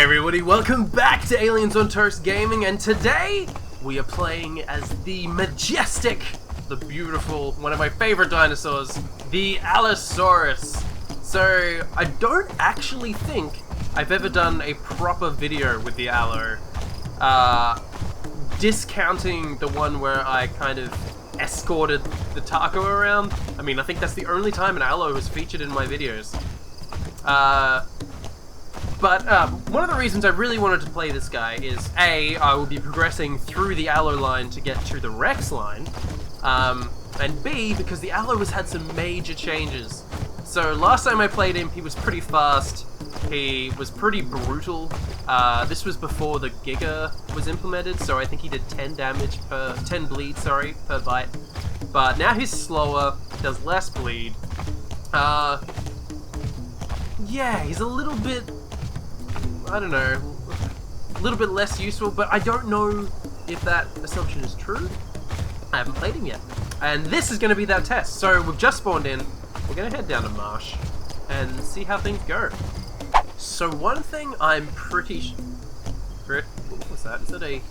everybody, welcome back to Aliens on Toast Gaming, and today we are playing as the majestic, the beautiful, one of my favorite dinosaurs, the Allosaurus. So, I don't actually think I've ever done a proper video with the Allo, discounting the one where I kind of escorted the taco around. I mean, I think that's the only time an Allo was featured in my videos. But one of the reasons I really wanted to play this guy is A, I will be progressing through the Allo line to get to the Rex line, and B, because the Allo has had some major changes. So last time I played him, he was pretty fast, he was pretty brutal. This was before the Giga was implemented, so I think he did 10 bleed, per bite. But now he's slower, does less bleed. Yeah, he's a little bit, I don't know, a little bit less useful, but I don't know if that assumption is true. I haven't played him yet. And this is going to be that test. So we've just spawned in, we're going to head down to Marsh and see how things go. So one thing I'm pretty sure... What's that? Is that a...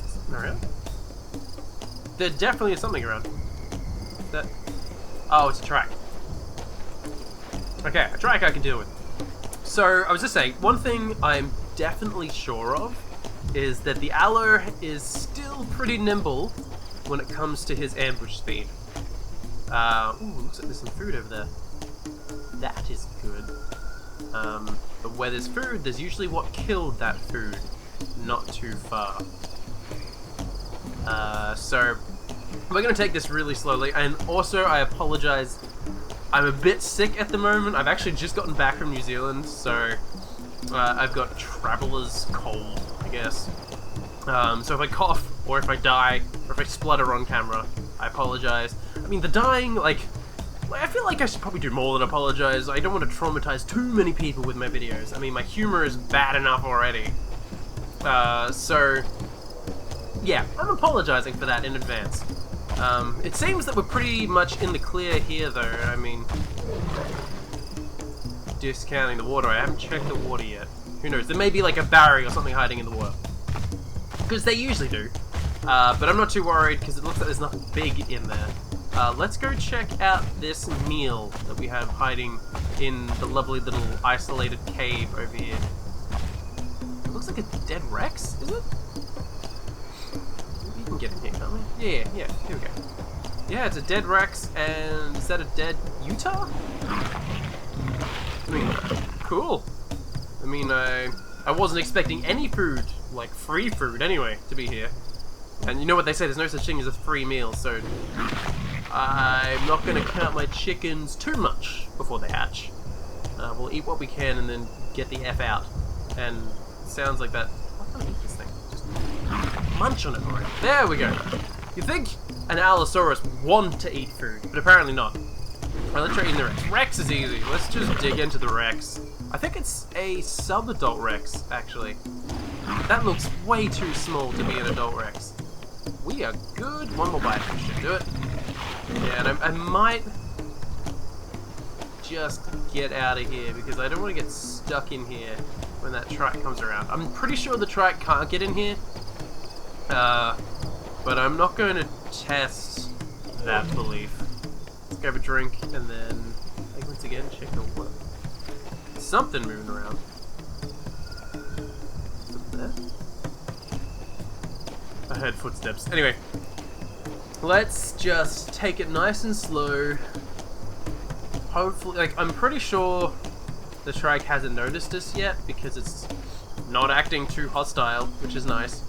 something around? There definitely is something around. Is that... Oh, it's a track. Okay, a track I can deal with. So, I was just saying, one thing I'm definitely sure of is that the Allo is still pretty nimble when it comes to his ambush speed. Ooh, looks like there's some food over there. That is good. But where there's food, there's usually what killed that food not too far. So, we're going to take this really slowly, and also I apologize, I'm a bit sick at the moment. I've actually just gotten back from New Zealand, so I've got traveler's cold, I guess. So if I cough, or if I die, or if I splutter on camera, I apologize. I mean, the dying, like I feel like I should probably do more than apologize. I don't want to traumatize too many people with my videos. I mean, my humor is bad enough already. So, yeah, I'm apologizing for that in advance. It seems that we're pretty much in the clear here, though. I mean, discounting the water. I haven't checked the water yet. Who knows? There may be like a barrier or something hiding in the water. Because they usually do. But I'm not too worried because it looks like there's nothing big in there. Let's go check out this meal that we have hiding in the lovely little isolated cave over here. It looks like a dead Rex, is it? We can get in here, can't we? Yeah, here we go. Yeah, it's a dead Rex, and is that a dead Utah? I mean, cool. I mean, I wasn't expecting any food, like free food anyway, to be here. And you know what they say, there's no such thing as a free meal, so I'm not going to count my chickens too much before they hatch. We'll eat what we can and then get the F out. And it sounds like that... What can I eat this thing? Just munch on it already. There we go. You'd think an Allosaurus would want to eat food, but apparently not. Alright, let's try eating the Rex. Rex is easy. Let's just dig into the Rex. I think it's a sub-adult Rex, actually. That looks way too small to be an adult Rex. We are good. One more bite should do it. Yeah, and I might just get out of here because I don't want to get stuck in here when that track comes around. I'm pretty sure the track can't get in here, but I'm not going to test that belief. Let's grab a drink and then, once again, check the water. Something moving around. Something there? I heard footsteps. Anyway, let's just take it nice and slow. Hopefully, I'm pretty sure the track hasn't noticed us yet because it's not acting too hostile, which is nice.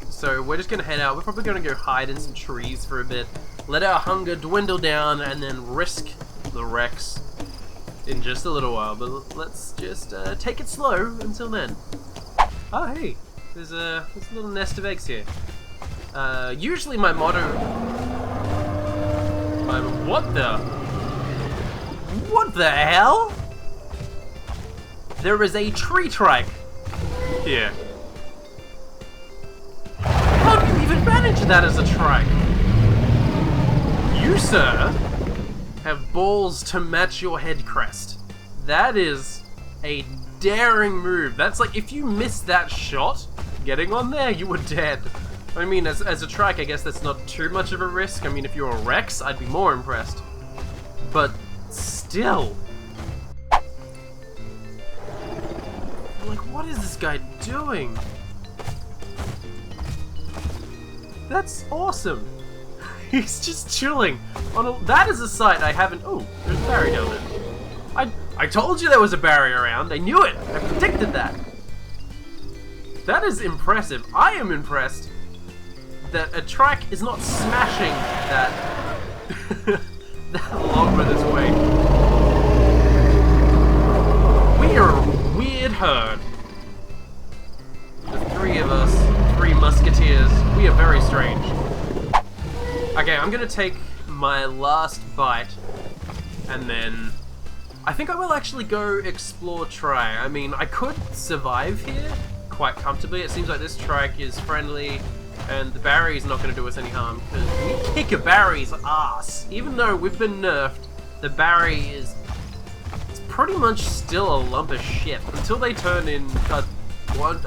So we're just gonna head out. We're probably gonna go hide in some trees for a bit, let our hunger dwindle down, and then risk the Rex in just a little while. But let's just take it slow until then. Oh, hey. There's a little nest of eggs here. Usually my motto... What the hell? There is a tree trike here. How do you even manage that as a trike? You, sir, have balls to match your head crest. That is a daring move. That's like, if you missed that shot, getting on there, you were dead. I mean, as a trike, I guess that's not too much of a risk. I mean, if you're a Rex, I'd be more impressed. But still. Like, what is this guy doing? That's awesome. He's just chilling on a... That is a sight I haven't... Oh, there's a barrier down there. I told you there was a barrier around. I knew it. I predicted that. That is impressive. I am impressed that a trike is not smashing that that log with its weight. We are a weird herd. The three of us, three musketeers. We are very strange. Okay, I'm gonna take my last bite, and then I think I will actually go explore Tri. I mean, I could survive here quite comfortably. It seems like this trike is friendly, and the Barry's not gonna do us any harm, because we kick a Barry's ass. Even though we've been nerfed, the Barry is pretty much still a lump of shit until they turn in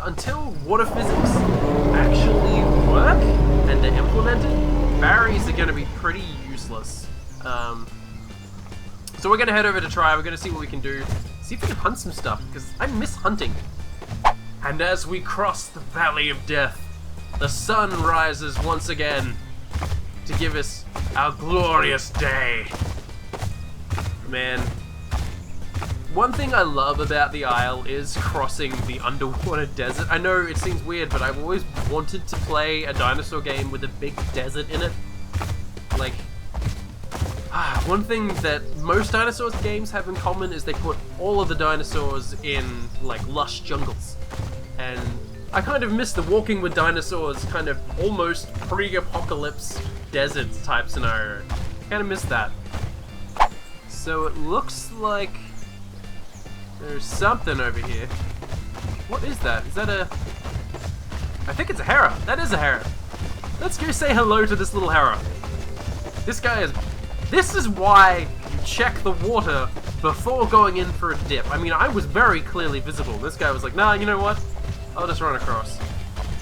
until water physics actually work and they're implemented. Barries are going to be pretty useless. So we're going to head over to Tri. We're going to see what we can do. See if we can hunt some stuff, because I miss hunting. And as we cross the Valley of Death, the sun rises once again to give us our glorious day. Man. One thing I love about the Isle is crossing the underwater desert. I know it seems weird, but I've always wanted to play a dinosaur game with a big desert in it. Like, one thing that most dinosaurs games have in common is they put all of the dinosaurs in, like, lush jungles. And I kind of miss the walking with dinosaurs, kind of almost pre-apocalypse desert type scenario. Kind of miss that. So it looks like there's something over here. What is that? Is that a... I think it's a Hera. That is a Hera. Let's go say hello to this little Hera. This guy is... This is why you check the water before going in for a dip. I mean, I was very clearly visible. This guy was like, nah, you know what? I'll just run across.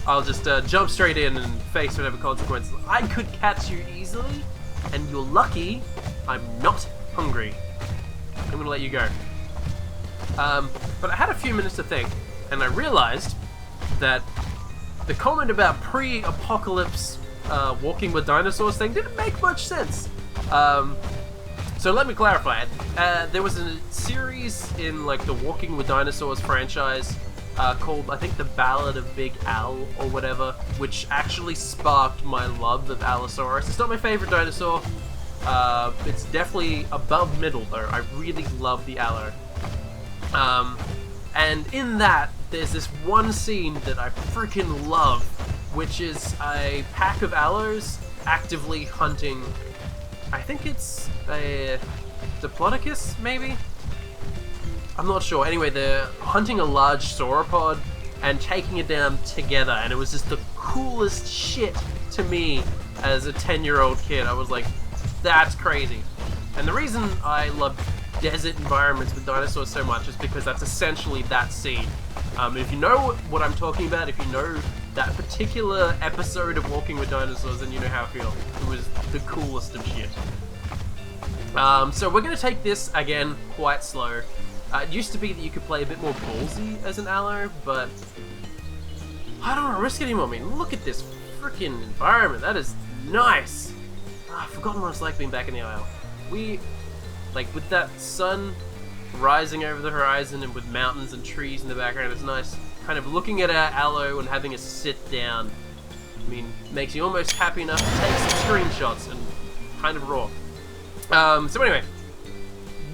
I'll just jump straight in and face whatever consequences. I could catch you easily, and you're lucky I'm not hungry. I'm gonna let you go. But I had a few minutes to think, and I realized that the comment about pre-apocalypse walking with dinosaurs thing didn't make much sense. So let me clarify. There was a series in like the Walking with Dinosaurs franchise called, I think, The Ballad of Big Al or whatever, which actually sparked my love of Allosaurus. It's not my favorite dinosaur. It's definitely above middle though. I really love the Allo. And in that, there's this one scene that I freaking love, which is a pack of Allos actively hunting, I think it's a Diplodocus, maybe? I'm not sure. Anyway, they're hunting a large sauropod and taking it down together, and it was just the coolest shit to me as a 10-year-old kid. I was like, that's crazy. And the reason I love desert environments with dinosaurs so much is because that's essentially that scene. If you know what I'm talking about, if you know that particular episode of Walking with Dinosaurs, then you know how I feel. It was the coolest of shit. So we're going to take this, again, quite slow. It used to be that you could play a bit more ballsy as an Allo, but I don't want to risk it anymore. I mean, look at this freaking environment. That is nice. I've forgotten what it's like being back in the Isle. Like, with that sun rising over the horizon and with mountains and trees in the background, it's nice kind of looking at our Allo and having a sit down. I mean, makes you almost happy enough to take some screenshots and kind of raw. So anyway,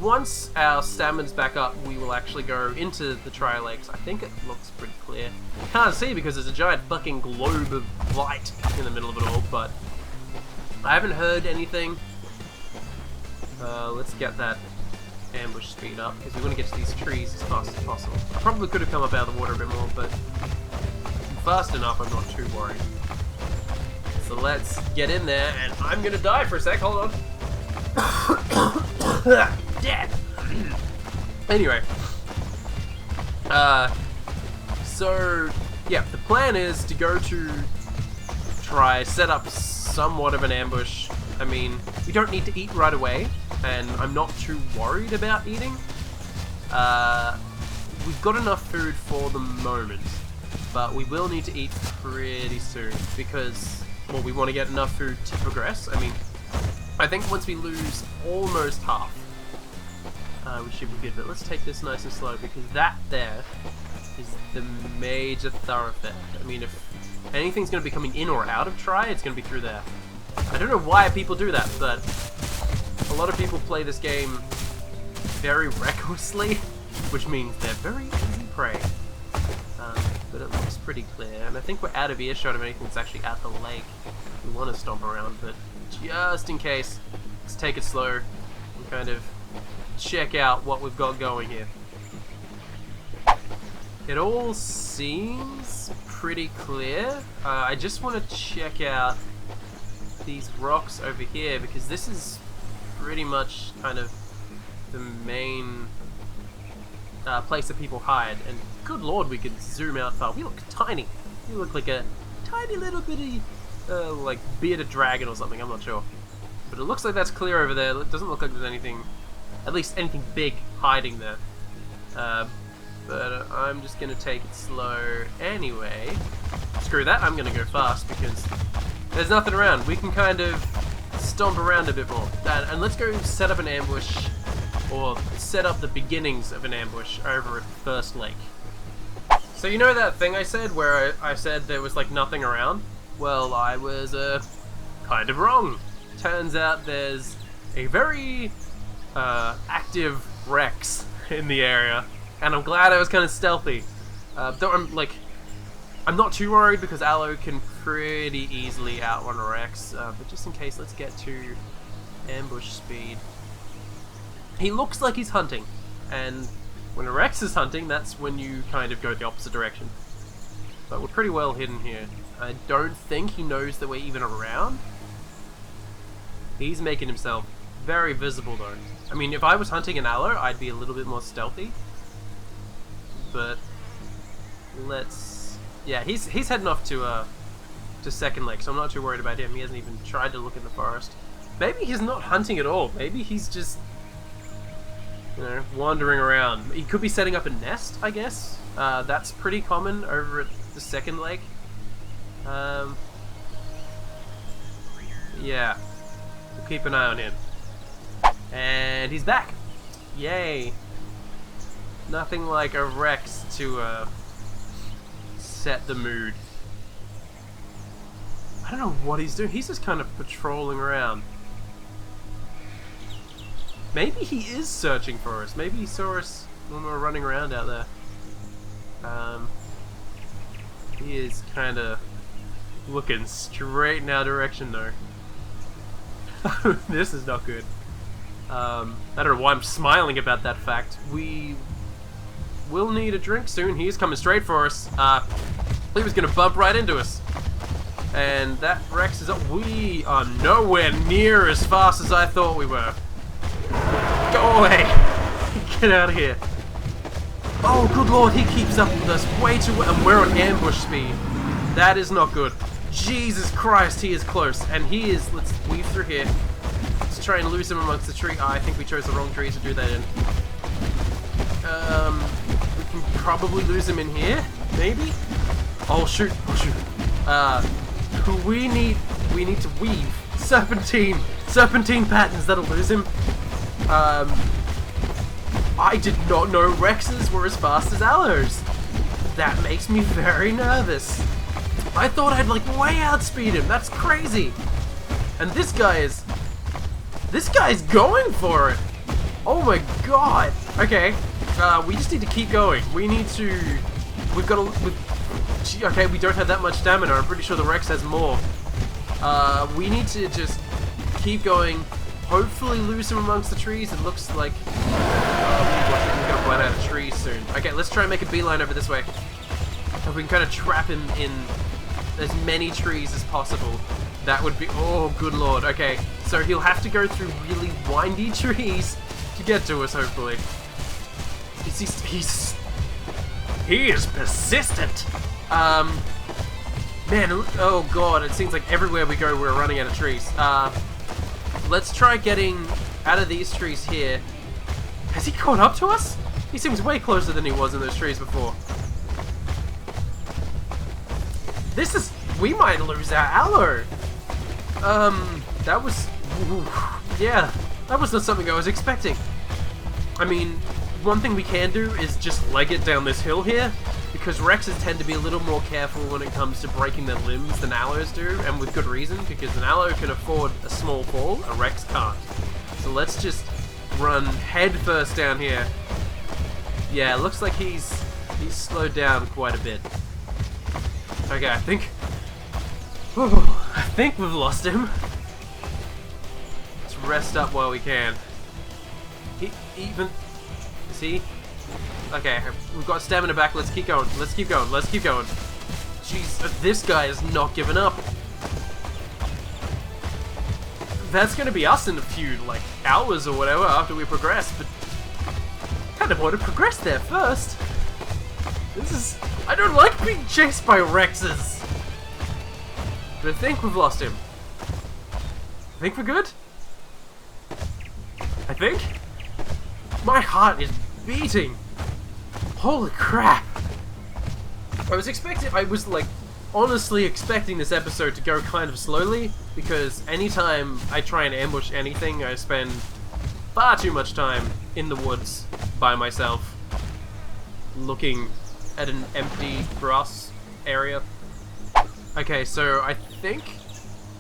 once our stamina's back up, we will actually go into the Tri Lakes. I think it looks pretty clear. Can't see because there's a giant fucking globe of light in the middle of it all, but I haven't heard anything. Let's get that ambush speed up, because we want to get to these trees as fast as possible. I probably could have come up out of the water a bit more, but fast enough, I'm not too worried. So let's get in there, and I'm gonna die for a sec, hold on. Dead! Anyway, So, yeah, the plan is to go to try set up somewhat of an ambush. I mean, we don't need to eat right away, and I'm not too worried about eating. We've got enough food for the moment, but we will need to eat pretty soon because, well, we want to get enough food to progress. I mean, I think once we lose almost half, we should be good. But let's take this nice and slow because that there is the major thoroughfare. I mean, if anything's going to be coming in or out of Try, it's going to be through there. I don't know why people do that, but a lot of people play this game very recklessly, which means they're very easy prey. But it looks pretty clear, and I think we're out of earshot of anything that's actually at the lake. We want to stomp around, but just in case, let's take it slow and kind of check out what we've got going here. It all seems pretty clear. I just want to check out these rocks over here because this is pretty much kind of the main place that people hide, and good lord, we can zoom out far. We look tiny. We look like a tiny little bitty like bearded dragon or something, I'm not sure. But it looks like that's clear over there. It doesn't look like there's anything, at least anything big hiding there. But I'm just gonna take it slow anyway. Screw that, I'm gonna go fast because there's nothing around. We can kind of stomp around a bit more. And let's go set up an ambush, or set up the beginnings of an ambush over at the first lake. So you know that thing I said where I said there was like nothing around? Well, I was kind of wrong. Turns out there's a very active Rex in the area, and I'm glad I was kind of stealthy. Though I'm not too worried because ALLO can pretty easily outrun a Rex, but just in case, let's get to ambush speed. He looks like he's hunting, and when a Rex is hunting, that's when you kind of go the opposite direction. But we're pretty well hidden here. I don't think he knows that we're even around. He's making himself very visible though. I mean, if I was hunting an ALLO, I'd be a little bit more stealthy. But let's... yeah, he's heading off to Second Lake, so I'm not too worried about him. He hasn't even tried to look in the forest. Maybe he's not hunting at all. Maybe he's just, you know, wandering around. He could be setting up a nest, I guess. That's pretty common over at the Second Lake. Yeah, we'll keep an eye on him. And he's back! Yay! Nothing like a Rex to set the mood. I don't know what he's doing. He's just kind of patrolling around. Maybe he is searching for us. Maybe he saw us when we were running around out there. He is kind of looking straight in our direction though. This is not good. I don't know why I'm smiling about that fact. We will need a drink soon. He is coming straight for us. He was going to bump right into us. And that Rex is up. We are nowhere near as fast as I thought we were. Go away! Get out of here. Oh, good lord, he keeps up with us way too well. And we're on ambush speed. That is not good. Jesus Christ, he is close. And he is... let's weave through here. Let's try and lose him amongst the tree. I think we chose the wrong trees to do that in. We can probably lose him in here. Maybe? Oh, shoot. Oh, shoot. We need to weave serpentine patterns that'll lose him. I did not know Rexes were as fast as ALLOs. That makes me very nervous. I thought I'd like way outspeed him. That's crazy. And this guy's going for it. Oh my god. Okay. We just need to keep going. Okay, we don't have that much stamina. I'm pretty sure the Rex has more. We need to just keep going. Hopefully lose him amongst the trees. It looks like we're gonna run out of trees soon. Okay, let's try and make a beeline over this way. If we can kind of trap him in as many trees as possible, that would be... oh, good lord. Okay, so he'll have to go through really windy trees to get to us, hopefully. He is persistent. Man, oh god, it seems like everywhere we go we're running out of trees. Let's try getting out of these trees here. Has he caught up to us? He seems way closer than he was in those trees before. This is... we might lose our ALLO. That was... ooh, yeah, that was not something I was expecting. I mean, one thing we can do is just leg it down this hill here, because Rexes tend to be a little more careful when it comes to breaking their limbs than ALLOs do, and with good reason, because an ALLO can afford a small fall, a Rex can't. So let's just run head first down here. Yeah, it looks like he's slowed down quite a bit. Okay, I think we've lost him. Let's rest up while we can. Is he? Okay, we've got stamina back. Let's keep going. Let's keep going. Let's keep going. Jeez, this guy is not giving up. That's gonna be us in a few, like, hours or whatever after we progress, but kind of want to progress there first. This is... I don't like being chased by Rexes. But I think we've lost him. I think we're good? I think? My heart is beating. Holy crap. I was like, honestly expecting this episode to go kind of slowly, because anytime I try and ambush anything, I spend far too much time in the woods by myself, looking at an empty grass area. Okay, so I think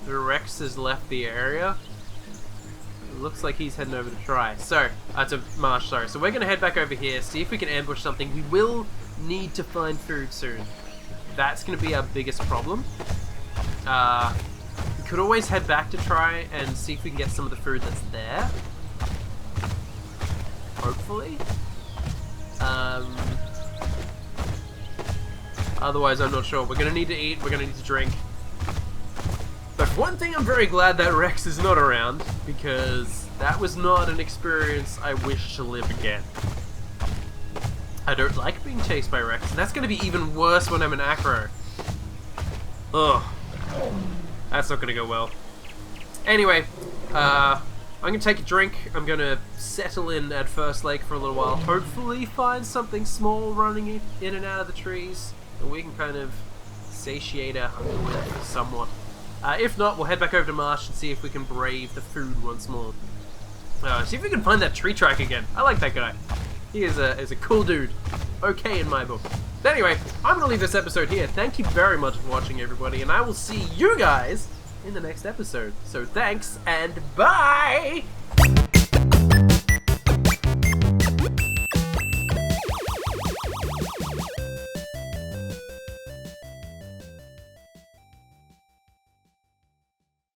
the Rex has left the area. It looks like he's heading over to try. So, to Marsh, sorry. So we're going to head back over here, see if we can ambush something. We will need to find food soon. That's going to be our biggest problem. We could always head back to try and see if we can get some of the food that's there. Hopefully. Otherwise, I'm not sure. We're going to need to eat, we're going to need to drink. But one thing I'm very glad that Rex is not around, because that was not an experience I wish to live again. I don't like being chased by Rex. That's going to be even worse when I'm an acro. Ugh. That's not going to go well. Anyway, I'm going to take a drink. I'm going to settle in at First Lake for a little while. Hopefully find something small running in and out of the trees that we can kind of satiate our hunger with somewhat. If not, we'll head back over to Marsh and see if we can brave the food once more. See if we can find that tree track again. I like that guy. He is a cool dude. Okay in my book. But anyway, I'm going to leave this episode here. Thank you very much for watching, everybody, and I will see you guys in the next episode. So thanks, and bye!